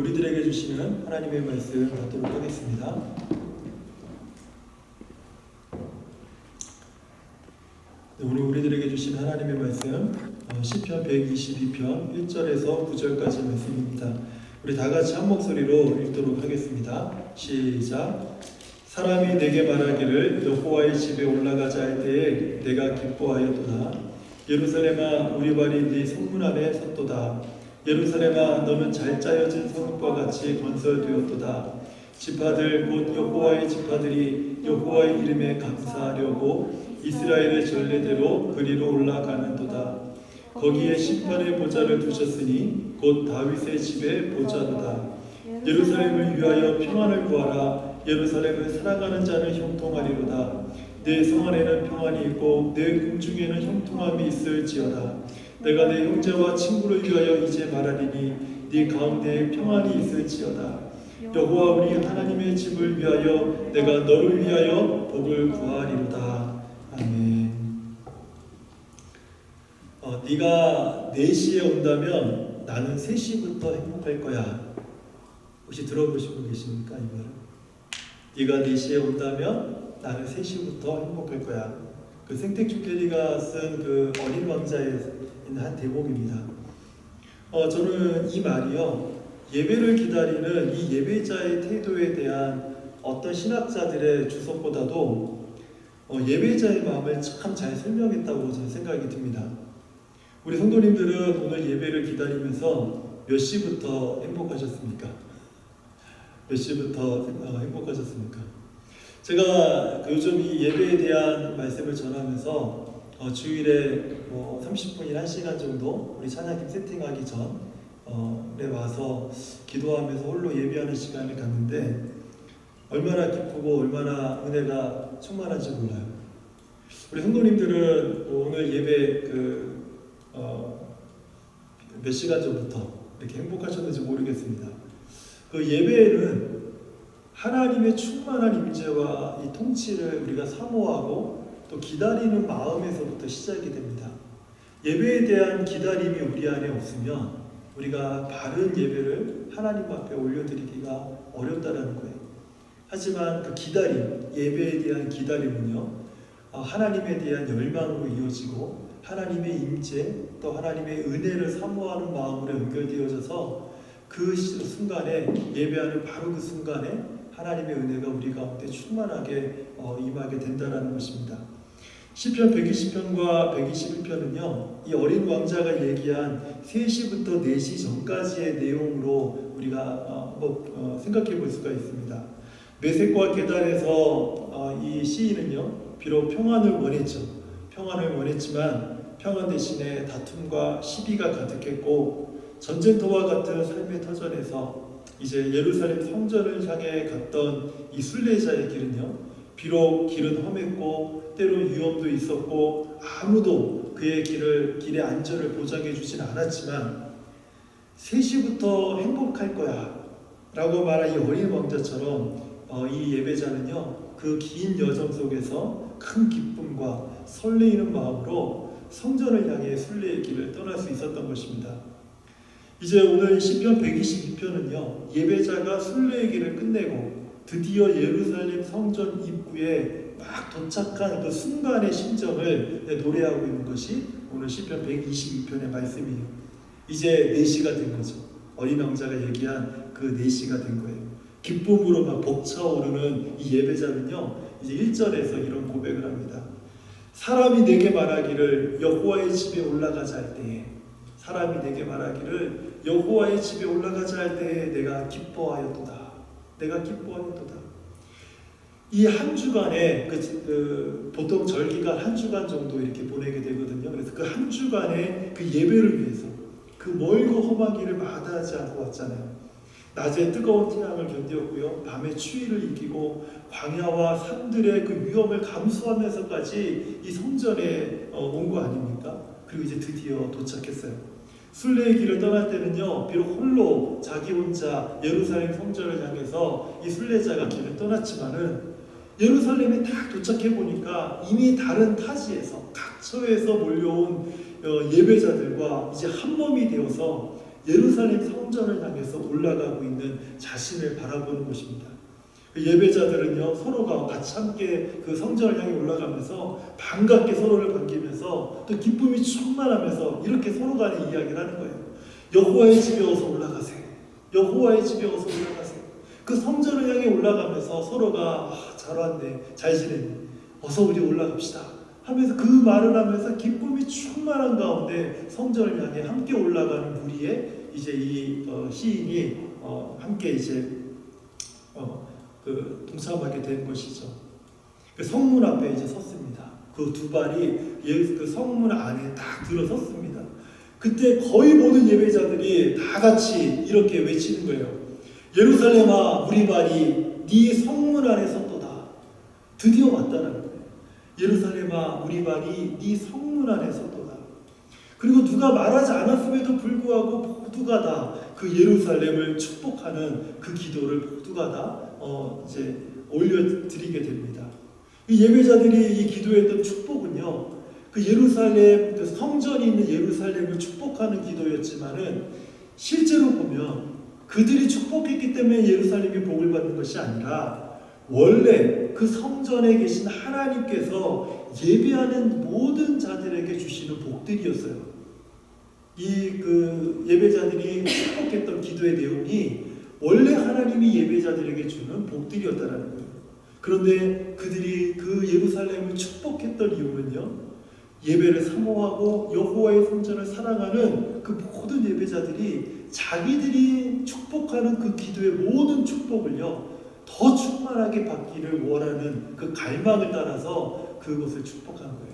우리들에게 주시는 하나님의 말씀 받도록 하겠습니다. 오늘 우리들에게 주신 하나님의 말씀 시편 122편 1절에서 9절까지 말씀입니다. 우리 다 같이 한 목소리로 읽도록 하겠습니다. 시작. 사람이 내게 말하기를 여호와의 집에 올라가자 할 때에 내가 기뻐하였도다. 예루살렘아 우리 발이 네 성문 안에 섰도다. 예루살렘아 너는 잘 짜여진 성읍과 같이 건설되었도다. 지파들 곧 여호와의 지파들이 여호와의 이름에 감사하려고 이스라엘의 전례대로 그리로 올라가는도다. 거기에 심판의 보좌를 두셨으니 곧 다윗의 집의 보좌도다. 예루살렘을 위하여 평안을 구하라. 예루살렘을 사랑하는 자는 형통하리로다. 내 성 안에는 평안이 있고 내 궁중에는 형통함이 있을지어다. 내가 내 형제와 친구를 위하여 이제 말하리니 네 가운데에 평안이 있을지어다. 여호와 우리 하나님의 집을 위하여 내가 너를 위하여 복을 구하리로다. 아멘. 네가 4시에 온다면 나는 3시부터 행복할 거야. 혹시 들어보신 분 계십니까? 이 말을? 네가 4시에 온다면 나는 3시부터 행복할 거야. 그 생텍 캐리가 쓴 그 어린 왕자에 있는 한 대목입니다. 저는 이 말이요, 예배를 기다리는 이 예배자의 태도에 대한 어떤 신학자들의 주석보다도 예배자의 마음을 참 잘 설명했다고 저는 생각이 듭니다. 우리 성도님들은 오늘 예배를 기다리면서 몇 시부터 행복하셨습니까? 몇 시부터 행복하셨습니까? 제가 요즘 이 예배에 대한 말씀을 전하면서 주일에 30분이나 1시간 정도 우리 찬양팀 세팅하기 전에 와서 기도하면서 홀로 예배하는 시간을 갖는데 얼마나 기쁘고 얼마나 은혜가 충만한지 몰라요. 우리 성도님들은 오늘 예배 몇 시간 전부터 이렇게 행복하셨는지 모르겠습니다. 그 예배는 하나님의 충만한 임재와 이 통치를 우리가 사모하고 또 기다리는 마음에서부터 시작이 됩니다. 예배에 대한 기다림이 우리 안에 없으면 우리가 바른 예배를 하나님 앞에 올려드리기가 어렵다는 거예요. 하지만 그 기다림, 예배에 대한 기다림은요, 하나님에 대한 열망으로 이어지고 하나님의 임재 또 하나님의 은혜를 사모하는 마음으로 연결되어져서 그 순간에 예배하는 바로 그 순간에 하나님의 은혜가 우리 가운데 충만하게 임하게 된다는 것입니다. 시편 120편과 121편은요, 이 어린 왕자가 얘기한 3시부터 4시 전까지의 내용으로 우리가 생각해 볼 수가 있습니다. 메섹과 게달에서 이 시인은요, 비록 평안을 원했죠. 평안을 원했지만 평안 대신에 다툼과 시비가 가득했고 전쟁터와 같은 삶의 터전에서 이제 예루살렘 성전을 향해 갔던 이 순례자의 길은요, 비록 길은 험했고 때론 위험도 있었고 아무도 그의 길의 안전을 보장해 주진 않았지만 3시부터 행복할 거야 라고 말한 이 어린 왕자처럼 이 예배자는요, 그 긴 여정 속에서 큰 기쁨과 설레이는 마음으로 성전을 향해 순례의 길을 떠날 수 있었던 것입니다. 이제 오늘 시편 122편은요, 예배자가 순례의 길을 끝내고 드디어 예루살렘 성전 입구에 막 도착한 그 순간의 심정을 노래하고 있는 것이 오늘 시편 122편의 말씀이에요. 이제 4시가 된 거죠. 어린 왕자가 얘기한 그 4시가 된 거예요. 기쁨으로 막 벅차오르는 이 예배자는요, 이제 1절에서 이런 고백을 합니다. 사람이 내게 말하기를 여호와의 집에 올라가자 할 때에, 사람이 내게 말하기를 여호와의 집에 올라가자 할 때에 내가 기뻐하였도다. 내가 기뻐하였도다. 이 한 주간에 보통 절기가 한 주간 정도 이렇게 보내게 되거든요. 그래서 그 한 주간의 그 예배를 위해서 그 멀고 험한 길을 마다하지 않고 왔잖아요. 낮에 뜨거운 태양을 견디었고요, 밤에 추위를 이기고 광야와 산들의 그 위험을 감수하면서까지 이 성전에 온 거 아닙니까? 그리고 이제 드디어 도착했어요. 순례의 길을 떠날 때는요, 비록 홀로 자기 혼자 예루살렘 성전을 향해서 이 순례자가 길을 떠났지만은 예루살렘에 딱 도착해 보니까 이미 다른 타지에서 각처에서 몰려온 예배자들과 이제 한 몸이 되어서 예루살렘 성전을 향해서 올라가고 있는 자신을 바라보는 것입니다. 그 예배자들은요, 서로가 같이 함께 그 성전을 향해 올라가면서 반갑게 서로를 반기면서 또 기쁨이 충만하면서 이렇게 서로 간에 이야기를 하는 거예요. 여호와의 집에 어서 올라가세요. 여호와의 집에 어서 올라가세요. 그 성전을 향해 올라가면서 서로가 잘 왔네, 잘 지냈네, 어서 우리 올라갑시다 하면서 그 말을 하면서 기쁨이 충만한 가운데 성전을 향해 함께 올라가는 무리에 이제 이 시인이 함께 이제 그 동참하게 된 것이죠. 그 성문 앞에 이제 섰습니다. 그 두 발이 그 성문 안에 딱 들어섰습니다. 그때 거의 모든 예배자들이 다 같이 이렇게 외치는 거예요. 예루살렘아, 우리 발이 네 성문 안에 섰도다. 드디어 왔다는 거예요. 예루살렘아, 우리 발이 네 성문 안에 섰도다. 그리고 누가 말하지 않았음에도 불구하고 모두가 다 그 예루살렘을 축복하는 그 기도를 모두가 다 이제 올려드리게 됩니다. 이 예배자들이 이 기도했던 축복은요, 그 예루살렘, 그 성전이 있는 예루살렘을 축복하는 기도였지만은 실제로 보면 그들이 축복했기 때문에 예루살렘이 복을 받는 것이 아니라 원래 그 성전에 계신 하나님께서 예배하는 모든 자들에게 주시는 복들이었어요. 이 그 예배자들이 축복했던 기도의 내용이 원래 하나님이 예배자들에게 주는 복들이었다라는 거예요. 그런데 그들이 그 예루살렘을 축복했던 이유는요, 예배를 사모하고 여호와의 성전을 사랑하는 그 모든 예배자들이 자기들이 축복하는 그 기도의 모든 축복을요, 더 충만하게 받기를 원하는 그 갈망을 따라서 그것을 축복한 거예요.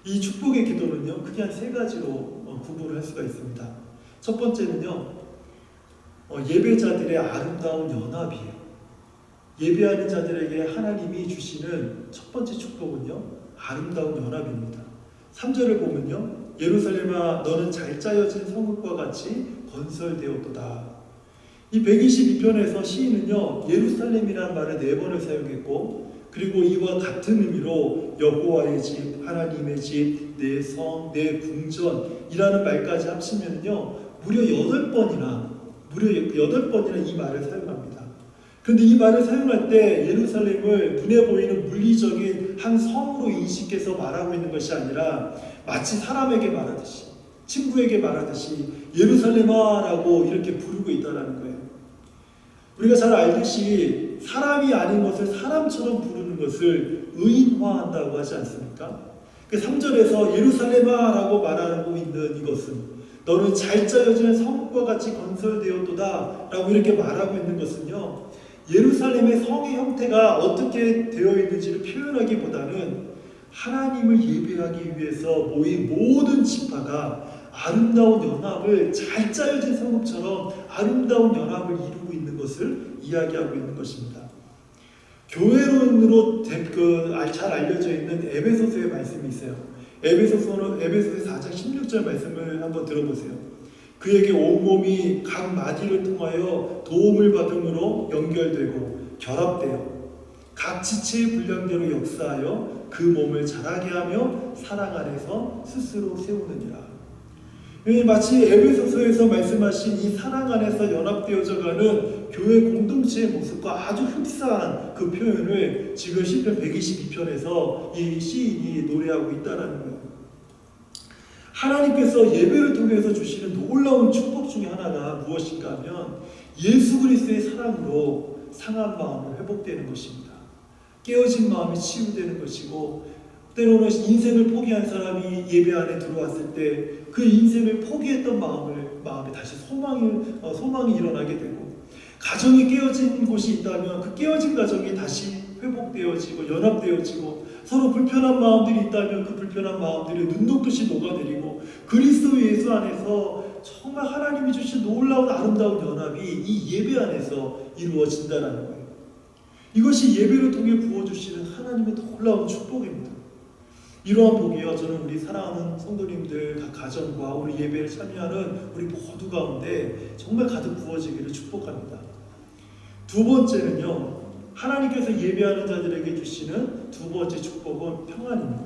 이 축복의 기도는요, 크게 한 세 가지로 구분을 할 수가 있습니다. 첫 번째는요, 예배자들의 아름다운 연합이에요. 예배하는 자들에게 하나님이 주시는 첫 번째 축복은요, 아름다운 연합입니다. 3절을 보면요, 예루살렘아, 너는 잘 짜여진 성읍과 같이 건설되었도다. 이 122편에서 시인은요, 예루살렘이라는 말을 4번을 사용했고, 그리고 이와 같은 의미로 여호와의 집, 하나님의 집, 내 성, 내 궁전이라는 말까지 합치면요, 무려 8번이나 이 말을 사용합니다. 그런데 이 말을 사용할 때 예루살렘을 눈에 보이는 물리적인 한 성으로 인식해서 말하고 있는 것이 아니라 마치 사람에게 말하듯이, 친구에게 말하듯이 예루살렘아라고 이렇게 부르고 있다는 거예요. 우리가 잘 알듯이 사람이 아닌 것을 사람처럼 부르는 것을 의인화한다고 하지 않습니까? 그 3절에서 예루살렘아라고 말하고 있는 이것은 너는 잘 짜여진 성읍과 같이 건설되었도다 라고 이렇게 말하고 있는 것은요, 예루살렘의 성의 형태가 어떻게 되어 있는지를 표현하기보다는 하나님을 예배하기 위해서 모인 모든 지파가 아름다운 연합을, 잘 짜여진 성읍처럼 아름다운 연합을 이루고 있는 것을 이야기하고 있는 것입니다. 교회론으로 잘 알려져 있는 에베소서의 말씀이 있어요. 에베소서의 4장 16절 말씀을 한번 들어보세요. 그에게 온몸이 각 마디를 통하여 도움을 받음으로 연결되고 결합되어 각 지체의 분량대로 역사하여 그 몸을 자라게 하며 사랑 안에서 스스로 세우느니라. 마치 에베소서에서 말씀하신 이 사랑 안에서 연합되어져 가는 교회 공동체의 모습과 아주 흡사한 그 표현을 지금 시편 122편에서 이 시인이 노래하고 있다는 거예요. 하나님께서 예배를 통해서 주시는 놀라운 축복 중에 하나가 무엇인가 하면 예수 그리스도의 사랑으로 상한 마음을 회복되는 것입니다. 깨어진 마음이 치유되는 것이고, 때로는 인생을 포기한 사람이 예배 안에 들어왔을 때 그 인생을 포기했던 마음에 다시 소망이 일어나게 되고, 가정이 깨어진 곳이 있다면 그 깨어진 가정이 다시 회복되어지고 연합되어지고, 서로 불편한 마음들이 있다면 그 불편한 마음들이 눈 녹듯이 녹아내리고 그리스도 예수 안에서 정말 하나님이 주신 놀라운 아름다운 연합이 이 예배 안에서 이루어진다는 거예요. 이것이 예배를 통해 부어주시는 하나님의 놀라운 축복입니다. 이러한 복이요, 저는 우리 사랑하는 성도님들 각 가정과 우리 예배에 참여하는 우리 모두 가운데 정말 가득 부어지기를 축복합니다. 두 번째는요, 하나님께서 예배하는 자들에게 주시는 두 번째 축복은 평안입니다.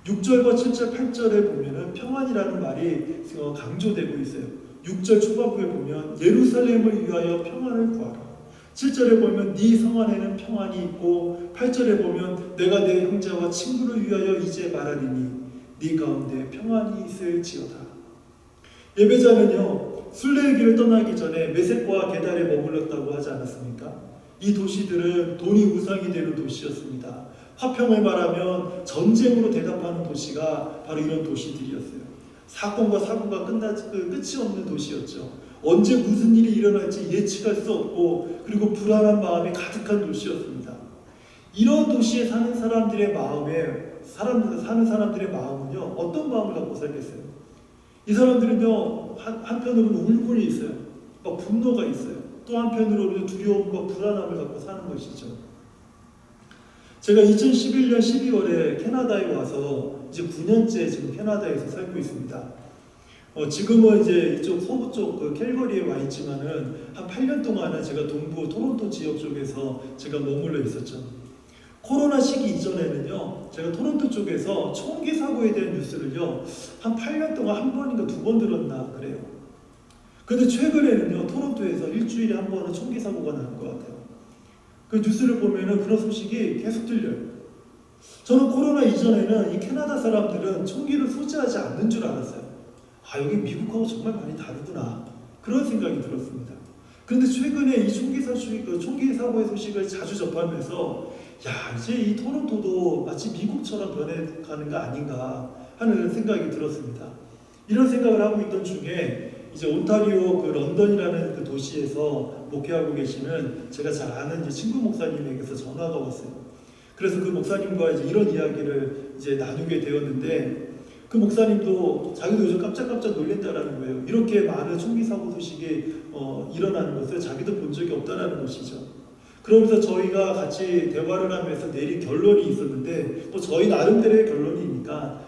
6절과 7절, 8절에 보면은 평안이라는 말이 강조되고 있어요. 6절 초반부에 보면 예루살렘을 위하여 평안을 구하라. 7절에 보면 네 성 안에는 평안이 있고 8절에 보면 내가 내 형제와 친구를 위하여 이제 말하리니 네 가운데 평안이 있을지어다. 예배자는요 순례의 길을 떠나기 전에 메섹과 게달에 머물렀다고 하지 않았습니까? 이 도시들은 돈이 우상이 되는 도시였습니다. 화평을 말하면 전쟁으로 대답하는 도시가 바로 이런 도시들이었어요. 사건과 사고가 끝이 없는 도시였죠. 언제 무슨 일이 일어날지 예측할 수 없고 그리고 불안한 마음이 가득한 도시였습니다. 이런 도시에 사는 사람들의 마음은요 어떤 마음을 갖고 살겠어요? 이 사람들은요 한편으로는 울분이 있어요. 막 분노가 있어요. 또 한편으로는 두려움과 불안함을 갖고 사는 것이죠. 제가 2011년 12월에 캐나다에 와서 이제 9년째 지금 캐나다에서 살고 있습니다. 지금은 이제 이쪽 서부 쪽 그 캘거리에 와 있지만은 한 8년 동안은 제가 동부 토론토 지역 쪽에서 제가 머물러 있었죠. 코로나 시기 이전에는요, 제가 토론토 쪽에서 총기 사고에 대한 뉴스를요, 한 8년 동안 한 번인가 두 번 들었나 그래요. 근데 최근에는요, 토론토에서 일주일에 한 번은 총기 사고가 나는 것 같아요. 그 뉴스를 보면은 그런 소식이 계속 들려요. 저는 코로나 이전에는 이 캐나다 사람들은 총기를 소지하지 않는 줄 알았어요. 아, 여기 미국하고 정말 많이 다르구나. 그런 생각이 들었습니다. 그런데 최근에 이 총기 사고의 소식을 자주 접하면서 야, 이제 이 토론토도 마치 미국처럼 변해가는 거 아닌가 하는 생각이 들었습니다. 이런 생각을 하고 있던 중에 이제 온타리오 그 런던이라는 그 도시에서 목회하고 계시는 제가 잘 아는 이제 친구 목사님에게서 전화가 왔어요. 그래서 그 목사님과 이제 이런 이야기를 이제 나누게 되었는데 그 목사님도 자기도 요즘 깜짝깜짝 놀란다라는 거예요. 이렇게 많은 총기 사고 소식이 일어나는 것을 자기도 본 적이 없다라는 것이죠. 그러면서 저희가 같이 대화를 하면서 내린 결론이 있었는데 뭐 저희 나름대로의 결론이니까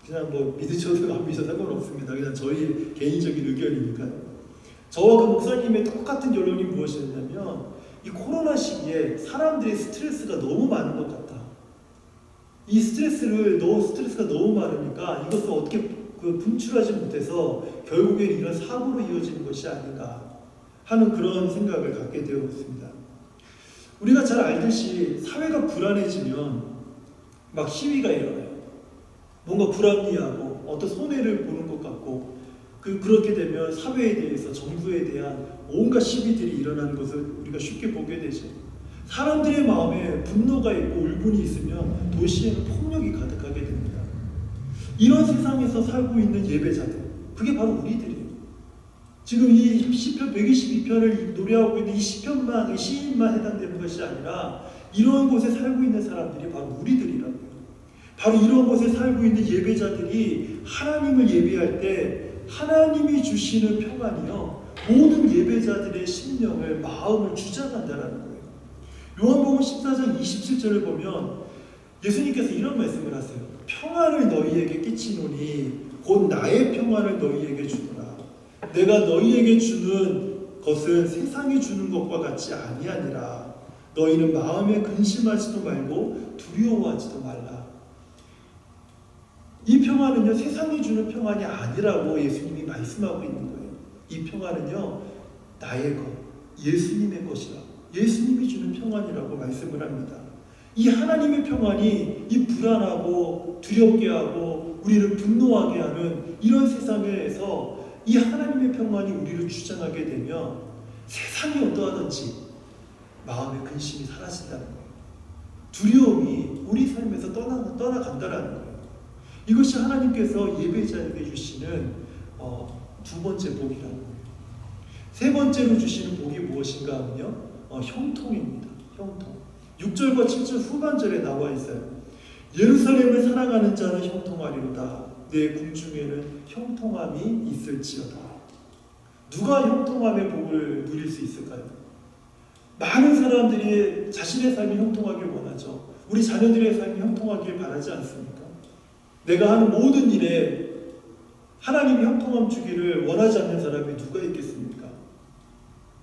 그냥 믿으셔도 안 믿으셔도 상관없습니다. 그냥 저희 개인적인 의견이니까요. 저와 그 목사님의 똑같은 결론이 무엇이었냐면 이 코로나 시기에 사람들의 스트레스가 너무 많은 것 같다. 이 스트레스가 너무 많으니까 이것을 어떻게 분출하지 못해서 결국엔 이런 사고로 이어지는 것이 아닌가 하는 그런 생각을 갖게 되었습니다. 우리가 잘 알듯이 사회가 불안해지면 막 시위가 일어나요. 뭔가 불합리하고 어떤 손해를 보는 것 같고 그렇게 되면 사회에 대해서 정부에 대한 온갖 시비들이 일어나는 것을 우리가 쉽게 보게 되죠. 사람들의 마음에 분노가 있고 울분이 있으면 도시에는 폭력이 가득하게 됩니다. 이런 세상에서 살고 있는 예배자들, 그게 바로 우리들이에요. 지금 이 시편 122편을 노래하고 있는 이 시편만, 이 시인만 해당되는 것이 아니라 이런 곳에 살고 있는 사람들이 바로 우리들이라고요. 바로 이런 곳에 살고 있는 예배자들이 하나님을 예배할 때 하나님이 주시는 평안이요 모든 예배자들의 심령을 마음을 주장한다라는 거예요. 요한복음 14장 27절을 보면 예수님께서 이런 말씀을 하세요. 평안을 너희에게 끼치노니 곧 나의 평안을 너희에게 주노라. 내가 너희에게 주는 것은 세상이 주는 것과 같이 아니하니라. 너희는 마음에 근심하지도 말고 두려워하지도 말라. 이 평안은요 세상이 주는 평안이 아니라고 예수님이 말씀하고 있는 거예요. 이 평안은요 나의 것, 예수님의 것이라. 예수님이 주는 평안이라고 말씀을 합니다. 이 하나님의 평안이 이 불안하고 두렵게 하고 우리를 분노하게 하는 이런 세상에서 이 하나님의 평안이 우리를 주장하게 되면 세상이 어떠하든지 마음의 근심이 사라진다는 거예요. 두려움이 우리 삶에서 떠나간다는 거예요. 이것이 하나님께서 예배자에게 주시는 두 번째 복이라는 거예요. 세 번째로 주시는 복이 무엇인가 하면요. 형통입니다. 형통. 6절과 7절 후반절에 나와 있어요. 예루살렘을 사랑하는 자는 형통하리로다. 내 궁중에는 형통함이 있을지어다. 누가 형통함의 복을 누릴 수 있을까요? 많은 사람들이 자신의 삶이 형통하길 원하죠. 우리 자녀들의 삶이 형통하길 바라지 않습니까? 내가 하는 모든 일에 하나님이 형통함 주기를 원하지 않는 사람이 누가 있겠습니까?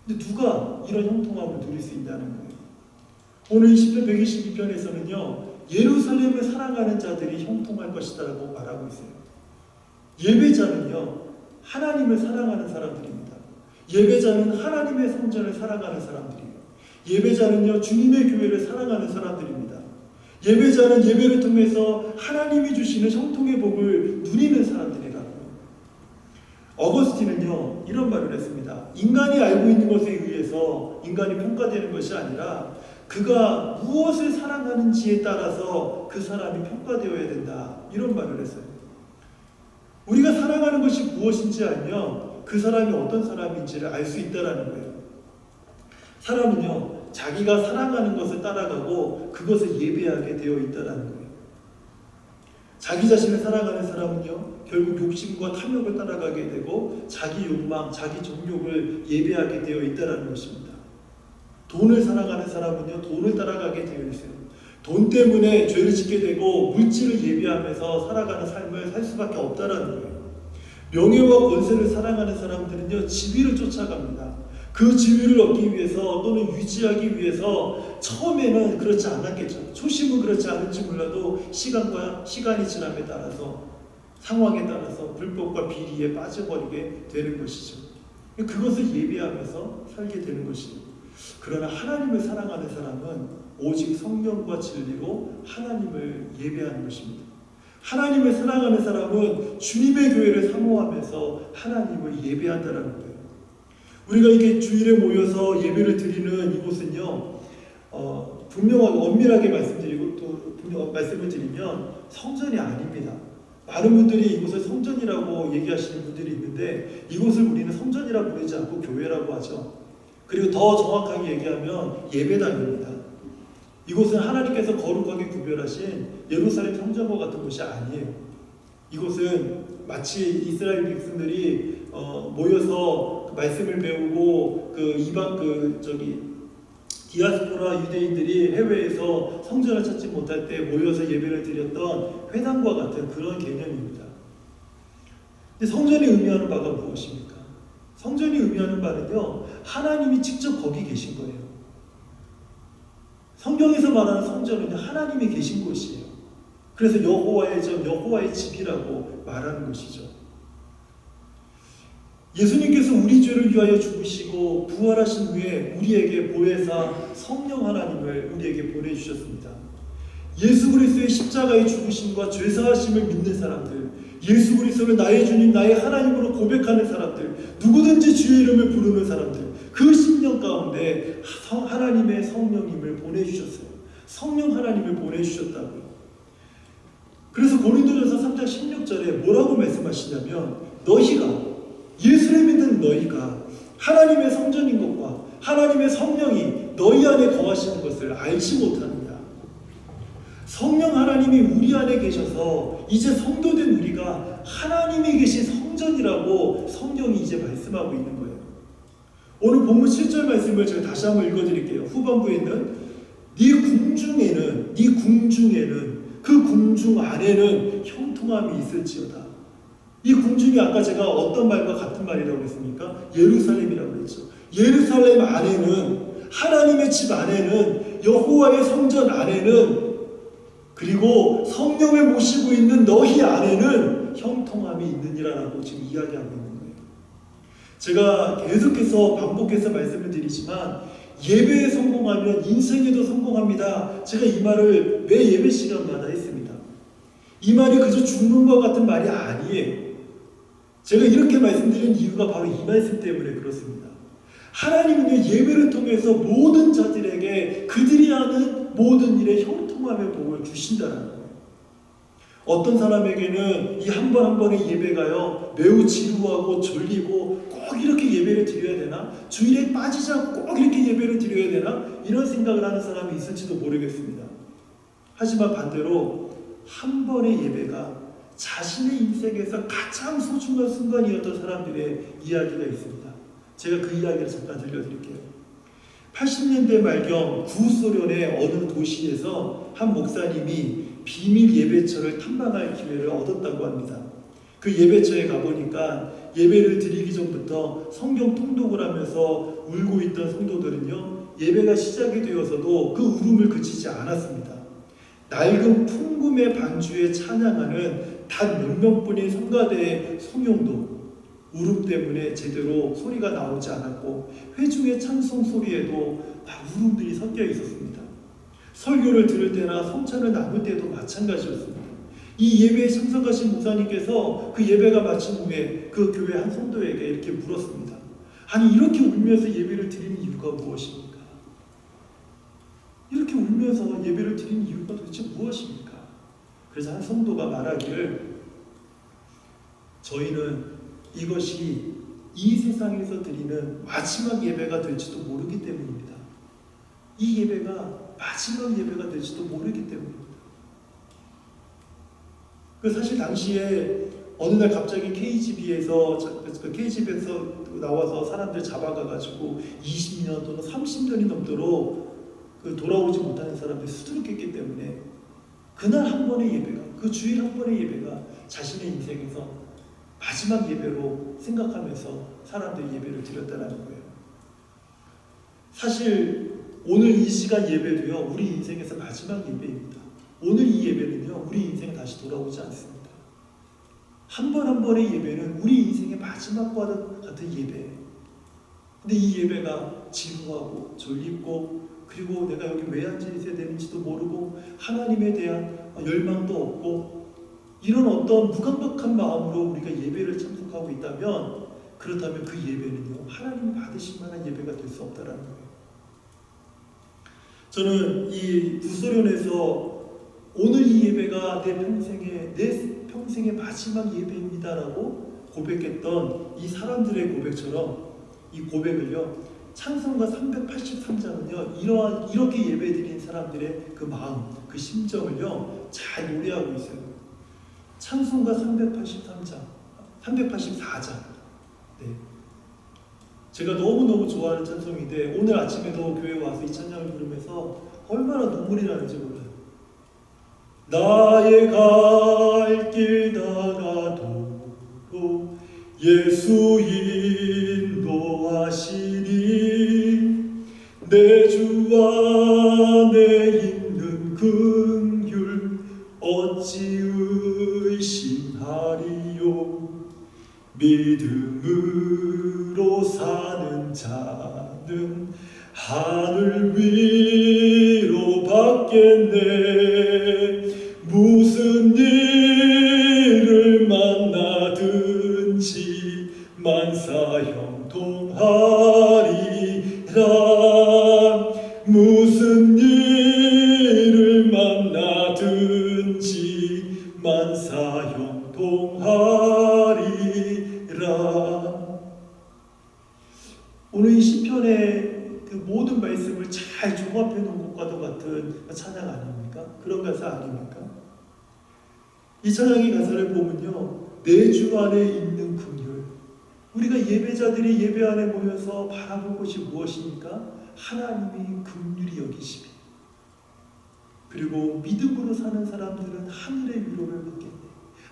근데 누가 이런 형통함을 누릴 수 있냐는 거예요. 오늘 시편 122편에서는요. 예루살렘을 사랑하는 자들이 형통할 것이다라고 말하고 있어요. 예배자는요, 하나님을 사랑하는 사람들입니다. 예배자는 하나님의 성전을 사랑하는 사람들이에요. 예배자는요, 주님의 교회를 사랑하는 사람들입니다. 예배자는 예배를 통해서 하나님이 주시는 형통의 복을 누리는 사람들이라고요. 어거스틴은요, 이런 말을 했습니다. 인간이 알고 있는 것에 의해서 인간이 평가되는 것이 아니라 그가 무엇을 사랑하는지에 따라서 그 사람이 평가되어야 된다. 이런 말을 했어요. 우리가 사랑하는 것이 무엇인지 알면 그 사람이 어떤 사람인지를 알 수 있다는 거예요. 사람은요, 자기가 사랑하는 것을 따라가고 그것을 예배하게 되어 있다는 거예요. 자기 자신을 사랑하는 사람은요, 결국 욕심과 탐욕을 따라가게 되고 자기 욕망, 자기 정욕을 예배하게 되어 있다는 것입니다. 돈을 사랑하는 사람은요, 돈을 따라가게 되어 있어요. 돈 때문에 죄를 짓게 되고 물질을 예배하면서 살아가는 삶을 살 수밖에 없다는 거예요. 명예와 권세를 사랑하는 사람들은요, 지위를 쫓아갑니다. 그 지위를 얻기 위해서 또는 유지하기 위해서 처음에는 그렇지 않았겠죠. 초심은 그렇지 않을지 몰라도 시간이 지남에 따라서 상황에 따라서 불법과 비리에 빠져버리게 되는 것이죠. 그것을 예배하면서 살게 되는 것이죠. 그러나 하나님을 사랑하는 사람은 오직 성령과 진리로 하나님을 예배하는 것입니다. 하나님을 사랑하는 사람은 주님의 교회를 사모하면서 하나님을 예배한다는 거예요. 우리가 이렇게 주일에 모여서 예배를 드리는 이곳은요, 분명하게 엄밀하게 말씀드리고 또 말씀을 드리면 성전이 아닙니다. 많은 분들이 이곳을 성전이라고 얘기하시는 분들이 있는데 이곳을 우리는 성전이라고 부르지 않고 교회라고 하죠. 그리고 더 정확하게 얘기하면 예배당입니다. 이곳은 하나님께서 거룩하게 구별하신 예루살렘 성전과 같은 곳이 아니에요. 이곳은 마치 이스라엘 백성들이 모여서 말씀을 배우고 디아스포라 유대인들이 해외에서 성전을 찾지 못할 때 모여서 예배를 드렸던 회당과 같은 그런 개념입니다. 근데 성전이 의미하는 바가 무엇입니까? 성전이 의미하는 바는요, 하나님이 직접 거기 계신 거예요. 성경에서 말하는 성전은 하나님이 계신 곳이에요. 그래서 여호와의 전, 여호와의 집이라고 말하는 것이죠. 예수님께서 우리 죄를 위하여 죽으시고 부활하신 후에 우리에게 보혜사 성령 하나님을 우리에게 보내주셨습니다. 예수 그리스도의 십자가의 죽으심과 죄사하심을 믿는 사람들, 예수 그리스도를 나의 주님, 나의 하나님으로 고백하는 사람들, 누구든지 주의 이름을 부르는 사람들, 그 심령 가운데 하나님의 성령님을 보내주셨어요. 성령 하나님을 보내주셨다고요. 그래서 고린도전서 3장 16절에 뭐라고 말씀하시냐면, 너희가, 예수를 믿는 너희가 하나님의 성전인 것과 하나님의 성령이 너희 안에 거하시는 것을 알지 못하느냐. 성령 하나님이 우리 안에 계셔서 이제 성도된 우리가 하나님이 계신 성전이라고 성경이 이제 말씀하고 있는 거예요. 오늘 본문 7절 말씀을 제가 다시 한번 읽어드릴게요. 후반부에 있는 네 궁중에는 그 궁중 안에는 형통함이 있을지어다. 이 궁중이 아까 제가 어떤 말과 같은 말이라고 했습니까? 예루살렘이라고 했죠. 예루살렘 안에는, 하나님의 집 안에는, 여호와의 성전 안에는, 그리고 성령을 모시고 있는 너희 안에는 형통함이 있느니라라고 지금 이야기하고 있는 거예요. 제가 계속해서 반복해서 말씀을 드리지만 예배에 성공하면 인생에도 성공합니다. 제가 이 말을 매 예배 시간마다 했습니다. 이 말이 그저 죽는 것 같은 말이 아니에요. 제가 이렇게 말씀드린 이유가 바로 이 말씀 때문에 그렇습니다. 하나님은요, 예배를 통해서 모든 자들에게 그들이 하는 모든 일에 형통함의 복을 주신다는 거예요. 어떤 사람에게는 이 한 번 한 번의 예배가요, 매우 지루하고 졸리고 꼭 이렇게 예배를 드려야 되나? 주일에 빠지지 않고 꼭 이렇게 예배를 드려야 되나? 이런 생각을 하는 사람이 있을지도 모르겠습니다. 하지만 반대로 한 번의 예배가 자신의 인생에서 가장 소중한 순간이었던 사람들의 이야기가 있습니다. 제가 그 이야기를 잠깐 들려드릴게요. 80년대 말경 구소련의 어느 도시에서 한 목사님이 비밀 예배처를 탐방할 기회를 얻었다고 합니다. 그 예배처에 가보니까 예배를 드리기 전부터 성경 통독을 하면서 울고 있던 성도들은요, 예배가 시작이 되어서도 그 울음을 그치지 않았습니다. 낡은 풍금의 반주에 찬양하는 단 몇 명뿐인 성가대의 성용도 울음 때문에 제대로 소리가 나오지 않았고 회중의 찬송 소리에도 다 울음들이 섞여 있었습니다. 설교를 들을 때나 성찬을 나눌 때도 마찬가지였습니다. 이 예배에 참석하신 목사님께서 그 예배가 마친 후에 그 교회 한 성도에게 이렇게 물었습니다. 아니 이렇게 울면서 예배를 드리는 이유가 무엇입니까? 이렇게 울면서 예배를 드리는 이유가 도대체 무엇입니까? 그래서 한 성도가 말하기를 저희는 이것이 이 세상에서 드리는 마지막 예배가 될지도 모르기 때문입니다. 이 예배가 마지막 예배가 될지도 모르기 때문입니다. 그 사실 당시에 어느 날 갑자기 KGB에서 나와서 사람들 잡아가가지고 20년 또는 30년이 넘도록 돌아오지 못하는 사람들이 수두룩했기 때문에 그날 한 번의 예배가, 그 주일 한 번의 예배가 자신의 인생에서 마지막 예배로 생각하면서 사람들이 예배를 드렸다는 거예요. 사실 오늘 이 시간 예배도요, 우리 인생에서 마지막 예배입니다. 오늘 이 예배는요, 우리 인생에 다시 돌아오지 않습니다. 한 번 한 번의 예배는 우리 인생의 마지막과 같은 예배예요. 근데 이 예배가 지루하고 졸립고 그리고 내가 여기 왜 앉아 있어야 되는지도 모르고 하나님에 대한 열망도 없고 이런 어떤 무감각한 마음으로 우리가 예배를 참석하고 있다면 그렇다면 그 예배는요, 하나님이 받으실 만한 예배가 될 수 없다는 거예요. 저는 이 부소련에서 오늘 이 예배가 내 평생의 마지막 예배입니다라고 고백했던 이 사람들의 고백처럼 이 고백을요, 찬송가 383장은요 이렇게 예배드린 사람들의 그 마음, 그 심정을요 잘 노래하고 있어요. 찬송가 384장. 네. 제가 너무너무 좋아하는 찬송인데 오늘 아침에도 교회에 와서 이 찬양을 부르면서 얼마나 눈물이 나는지 몰라요. 나의 갈 길 다가도록 예수 인도하시니 내 주 안에 있는 긍휼 어찌 의심하리요. 믿음으로 사는 자는 하늘 위로 받겠네. 무슨 일을 만나든지 만사형통하리라. 무슨 일을 만나든지 만사형통하리라. 오늘 이 시편의 그 모든 말씀을 잘 종합해 놓은 것과도 같은 찬양 아닙니까? 그런 가사 아닙니까? 이 찬양의 가사를 보면요, 내 주 안에 있는 긍휼, 우리가 예배자들이 예배 안에 모여서 바라볼 것이 무엇입니까? 하나님이 긍휼히 여기시며 그리고 믿음으로 사는 사람들은 하늘의 위로를 받겠네,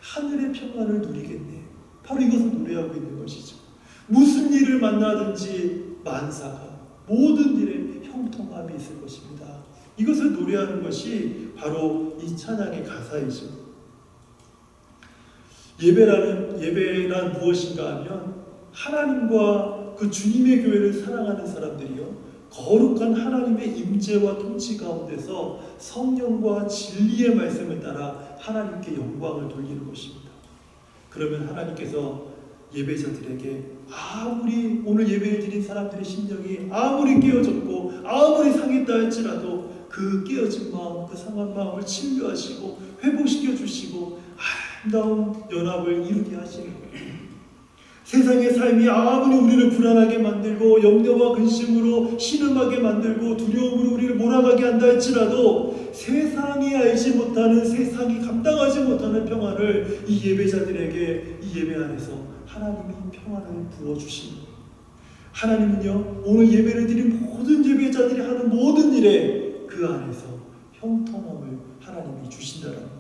하늘의 평안을 누리겠네. 바로 이것을 노래하고 있는 것이죠. 무슨 일을 만나든지 만사가 모든 일에 형통함이 있을 것입니다. 이것을 노래하는 것이 바로 이 찬양의 가사이죠. 예배란 무엇인가 하면 하나님과 그 주님의 교회를 사랑하는 사람들이요, 거룩한 하나님의 임재와 통치 가운데서 성령과 진리의 말씀을 따라 하나님께 영광을 돌리는 것입니다. 그러면 하나님께서 예배자들에게 아무리 오늘 예배를 드린 사람들의 심령이 아무리 깨어졌고 아무리 상했다 할지라도 그 깨어진 마음, 그 상한 마음을 치유하시고 회복시켜 주시고 아름다운 연합을 이루게 하시는 거예요. 세상의 삶이 아무리 우리를 불안하게 만들고 염려와 근심으로 신음하게 만들고 두려움으로 우리를 몰아가게 한다 할지라도 세상이 알지 못하는, 세상이 감당하지 못하는 평안을 이 예배자들에게 이 예배 안에서 하나님이 평안을 부어주시는 거예요. 하나님은요, 오늘 예배를 드린 모든 예배자들이 하는 모든 일에 그 안에서 형통함을 하나님이 주신다는 거예요.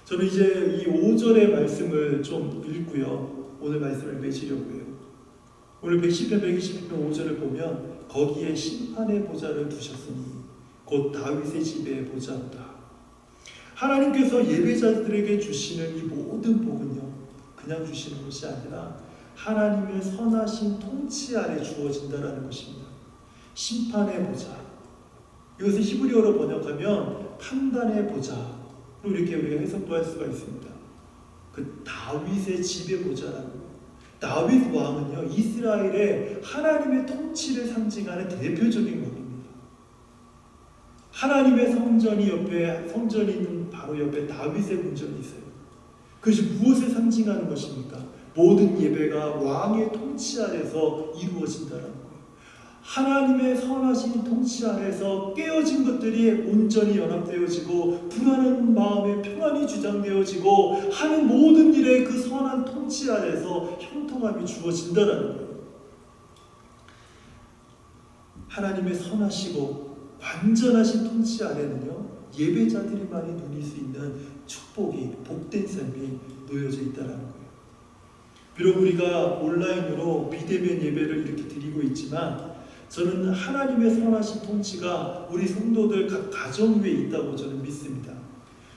저는 이제 이 5절의 말씀을 좀 읽고요, 오늘 말씀을 맺으려고 해요. 오늘 110편 120편 5절을 보면 거기에 심판의 보좌를 두셨으니 곧 다윗의 집의 보좌로다. 하나님께서 예배자들에게 주시는 이 모든 복은요, 그냥 주시는 것이 아니라 하나님의 선하신 통치 아래 주어진다라는 것입니다. 심판의 보좌. 이것을 히브리어로 번역하면 판단의 보좌로 이렇게 우리가 해석도 할 수가 있습니다. 그 다윗의 집의 보좌라는 거예요. 다윗 왕은요, 이스라엘의 하나님의 통치를 상징하는 대표적인 왕입니다. 하나님의 성전이 있는 바로 옆에 다윗의 궁전이 있어요. 그것이 무엇을 상징하는 것입니까? 모든 예배가 왕의 통치 아래서 이루어진다는 거예요. 하나님의 선하신 통치 아래서 깨어진 것들이 온전히 연합되어지고 불안한 마음에 평안이 주장되어지고 하는 모든 일에 그 선한 통치 아래서 형통함이 주어진다는 거예요. 하나님의 선하시고 완전하신 통치 아래는요, 예배자들이만이 누릴 수 있는 축복이, 복된 삶이 놓여져 있다는 거예요. 비록 우리가 온라인으로 비대면 예배를 이렇게 드리고 있지만 저는 하나님의 선하신 통치가 우리 성도들 각 가정 위에 있다고 저는 믿습니다.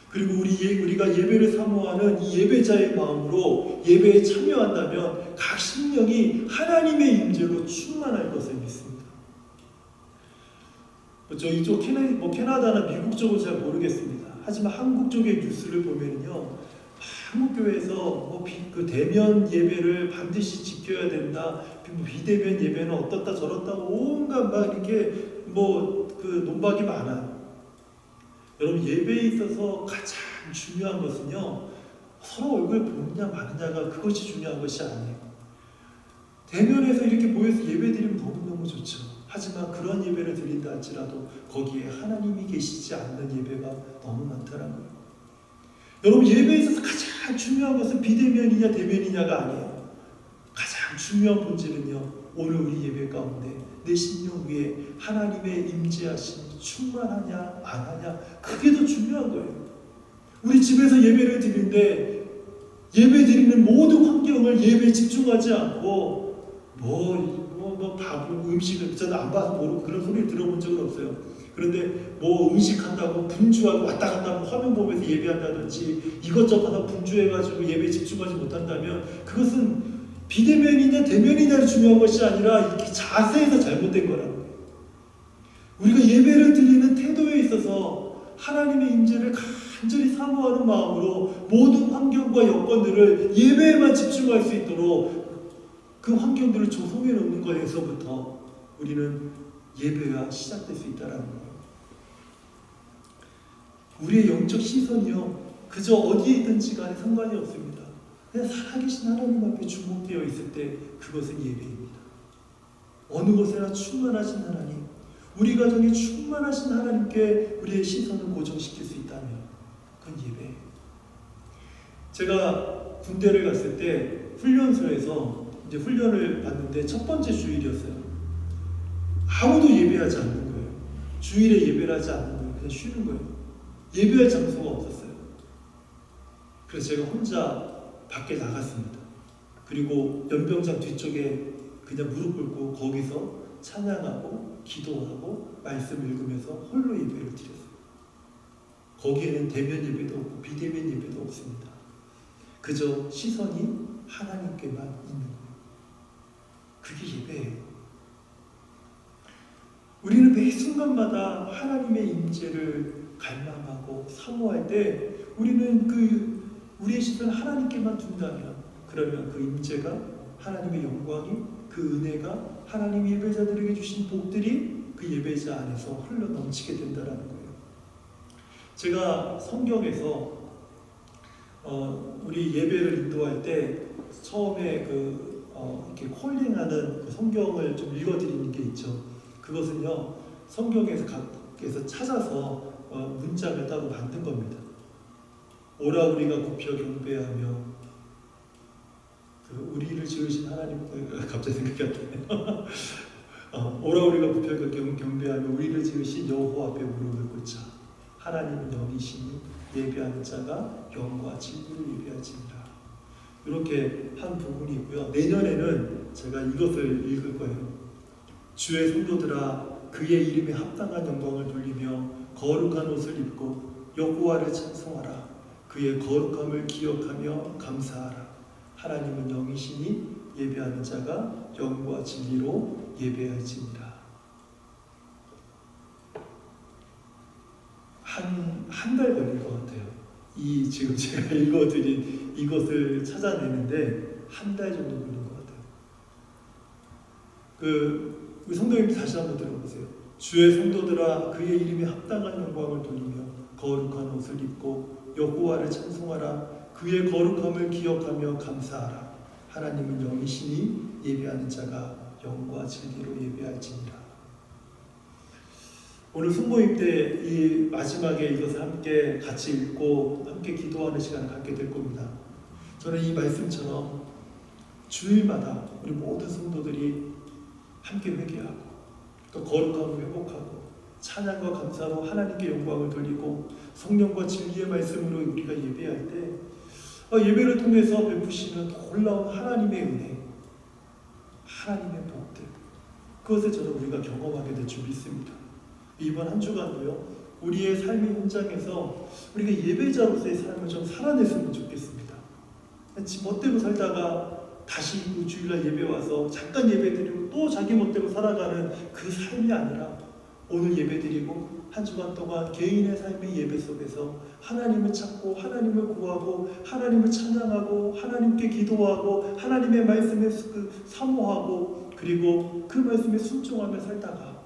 그리고 우리가 예배를 사모하는 이 예배자의 마음으로 예배에 참여한다면 각 심령이 하나님의 임재로 충만할 것을 믿습니다. 저 이쪽 캐나다나 미국 쪽은 잘 모르겠습니다. 하지만 한국 쪽의 뉴스를 보면요, 한국 교회에서 그 대면 예배를 반드시 지켜야 된다, 비대면 예배는 어떻다 저렇다고 온갖 막 이렇게 그 논박이 많아요. 여러분, 예배에 있어서 가장 중요한 것은요, 서로 얼굴 보느냐 마느냐가 그것이 중요한 것이 아니에요. 대면에서 이렇게 모여서 예배 드리면 너무너무 좋죠. 하지만 그런 예배를 드린다 할지라도 거기에 하나님이 계시지 않는 예배가 너무 많다는 거예요. 여러분, 예배에 있어서 가장 중요한 것은 비대면이냐 대면이냐가 아니에요. 가장 중요한 본질은요, 오늘 우리 예배 가운데 내 심령 위에 하나님의 임재하심이 충만하냐 안 하냐, 그게 더 중요한 거예요. 우리 집에서 예배를 드리는데 예배 드리는 모든 환경을 예배에 집중하지 않고 밥을, 음식을 저는 안 봐서 모르고 그런 소리를 들어본 적은 없어요. 그런데 음식한다고 분주하고 왔다 갔다 하고 화면 보면서 예배한다든지 이것저것 분주해가지고 예배에 집중하지 못한다면 그것은 비대면이냐 대면이냐가 중요한 것이 아니라 이렇게 자세에서 잘못된 거라는 거예요. 우리가 예배를 드리는 태도에 있어서 하나님의 임재를 간절히 사모하는 마음으로 모든 환경과 여건들을 예배에만 집중할 수 있도록 그 환경들을 조성해 놓는 것에서부터 우리는 예배가 시작될 수 있다는 거예요. 우리의 영적 시선이요, 그저 어디에 있든지 간에 상관이 없습니다. 그냥 살아계신 하나님 앞에 주목되어 있을 때 그것은 예배입니다. 어느 곳에나 충만하신 하나님, 우리 가정에 충만하신 하나님께 우리의 시선을 고정시킬 수 있다면 그건 예배예요. 제가 군대를 갔을 때 훈련소에서 이제 훈련을 받는데 첫 번째 주일이었어요. 아무도 예배하지 않는 거예요. 주일에 예배를 하지 않는 거예요. 그냥 쉬는 거예요. 예배할 장소가 없었어요. 그래서 제가 혼자 밖에 나갔습니다. 그리고 연병장 뒤쪽에 그냥 무릎 꿇고 거기서 찬양하고 기도하고 말씀 읽으면서 홀로 예배를 드렸어요. 거기에는 대면 예배도 없고 비대면 예배도 없습니다. 그저 시선이 하나님께만 있는 거예요. 그게 예배예요. 우리는 매 순간마다 하나님의 임재를 갈망하고 사모할 때 우리는 우리의 시선을 하나님께만 둔다면, 그러면 그 임재가, 하나님의 영광이, 그 은혜가, 하나님 예배자들에게 주신 복들이 그 예배자 안에서 흘러 넘치게 된다는 거예요. 제가 성경에서 우리 예배를 인도할 때 처음에 이렇게 콜링하는 그 성경을 좀 읽어드리는 게 있죠. 그것은요, 성경에서 찾아서 문장을 따로 만든 겁니다. 오라 우리가 굽혀 경배하며, 우리를 지으신 하나님, 갑자기 생각이 안 나네요. 오라 우리가 굽혀 경배하며 우리를 지으신 여호와 앞에 무릎을 꿇자. 하나님은 영이시니 예배하는 자가 영과 진리를 예배할지니라. 이렇게 한 부분이 있고요. 내년에는 제가 이것을 읽을 거예요. 주의 성도들아, 그의 이름에 합당한 영광을 돌리며 거룩한 옷을 입고 여호와를 찬송하라. 그의 거룩함을 기억하며 감사하라. 하나님은 영이시니 예배하는 자가 영과 진리로 예배할지니라. 한 달 걸릴 것 같아요. 이 지금 제가 읽어드린 이것을 찾아내는데 한 달 정도 걸린 것 같아요. 우리 성도님들 다시 한번 들어보세요. 주의 성도들아, 그의 이름에 합당한 영광을 돌리며 거룩한 옷을 입고 여호와를 찬송하라. 그의 거룩함을 기억하며 감사하라. 하나님은 영이시니 예배하는 자가 영과 진리로 예배할지니라. 오늘 순모임 때 이 마지막에 이것을 함께 같이 읽고 함께 기도하는 시간을 갖게 될 겁니다. 저는 이 말씀처럼 주일마다 우리 모든 성도들이 함께 회개하고 또 거룩함을 회복하고 찬양과 감사로 하나님께 영광을 돌리고 성령과 진리의 말씀으로 우리가 예배할 때 예배를 통해서 베푸시는 놀라운 하나님의 은혜, 하나님의 복들, 그것을 저는 우리가 경험하게 될 줄 믿습니다. 이번 한 주간도요, 우리의 삶의 현장에서 우리가 예배자로서의 삶을 좀 살아냈으면 좋겠습니다. 지 멋대로 살다가 다시 그 주일날 예배 와서 잠깐 예배 드리고 또 자기 멋대로 살아가는 그 삶이 아니라 오늘 예배 드리고 한 주간 동안 개인의 삶의 예배 속에서 하나님을 찾고 하나님을 구하고 하나님을 찬양하고 하나님께 기도하고 하나님의 말씀에 사모하고 그리고 그 말씀에 순종하며 살다가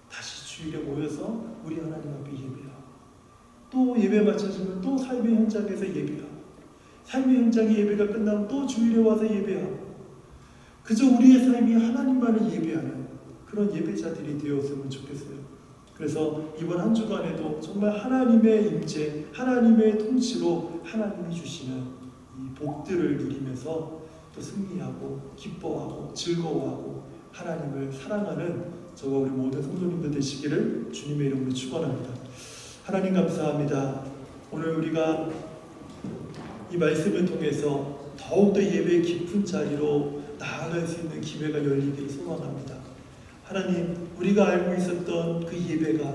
다시 주일에 모여서 우리 하나님 앞에 예배하고 또 예배 마쳐지면 또 삶의 현장에서 예배하고 삶의 현장의 예배가 끝나면 또 주일에 와서 예배하고 그저 우리의 삶이 하나님만을 예배하는 그런 예배자들이 되었으면 좋겠어요. 그래서 이번 한 주간에도 정말 하나님의 임재, 하나님의 통치로 하나님이 주시는 이 복들을 누리면서 또 승리하고 기뻐하고 즐거워하고 하나님을 사랑하는 저와 우리 모든 성도님들 되시기를 주님의 이름으로 축원합니다. 하나님 감사합니다. 오늘 우리가 이 말씀을 통해서 더욱더 예배의 깊은 자리로 나아갈 수 있는 기회가 열리기를 소망합니다. 하나님, 우리가 알고 있었던 그 예배가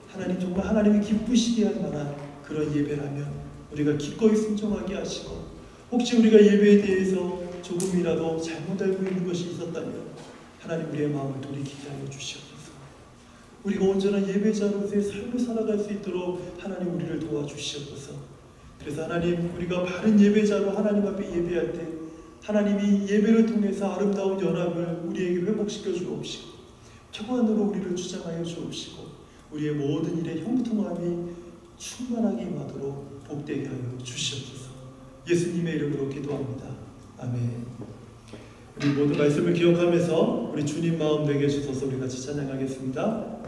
하나님 정말 하나님이 기쁘시게 할 만한 그런 예배라면 우리가 기꺼이 순종하게 하시고 혹시 우리가 예배에 대해서 조금이라도 잘못 알고 있는 것이 있었다면 하나님 우리의 마음을 돌이키게 하여 주시옵소서. 우리가 온전한 예배자로서의 삶을 살아갈 수 있도록 하나님 우리를 도와주시옵소서. 그래서 하나님 우리가 바른 예배자로 하나님 앞에 예배할 때 하나님이 예배를 통해서 아름다운 연합을 우리에게 회복시켜 주옵시고 평안으로 우리를 주장하여 주옵시고 우리의 모든 일에 형통함이 충만하게 임하도록 복되게 하여 주시옵소서. 예수님의 이름으로 기도합니다. 아멘. 우리 모든 말씀을 기억하면서 우리 주님 마음 되게 주셔서 우리 같이 찬양하겠습니다.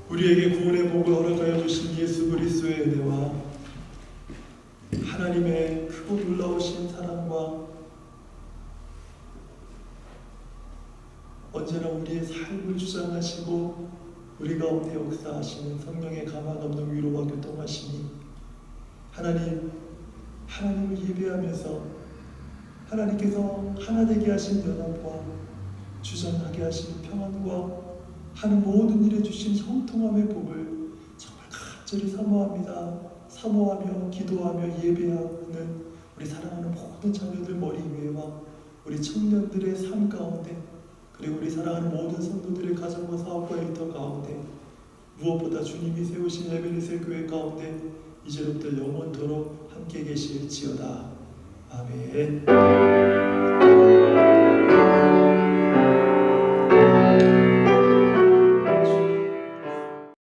우리에게 구원의 복을 허락하여 주신 예수 그리스도의 은혜와 하나님의 크고 놀라우신 사랑과 언제나 우리의 삶을 주장하시고 우리 가운데 역사하시는 성령의 가망 없는 위로와 교통하시니 하나님을 예배하면서 하나님께서 하나 되게 하신 연합과 주장하게 하신 평안과 하는 모든 일에 주신 형통함의 복을 정말 간절히 사모하며 기도하며 예배하는 우리 사랑하는 모든 자녀들 머리 위에와 우리 청년들의 삶 가운데, 그리고 우리 사랑하는 모든 성도들의 가정과 사업과 일터 가운데, 무엇보다 주님이 세우신 에베네셀 교회 가운데 이제로부터 영원토록 함께 계실지어다. 아멘.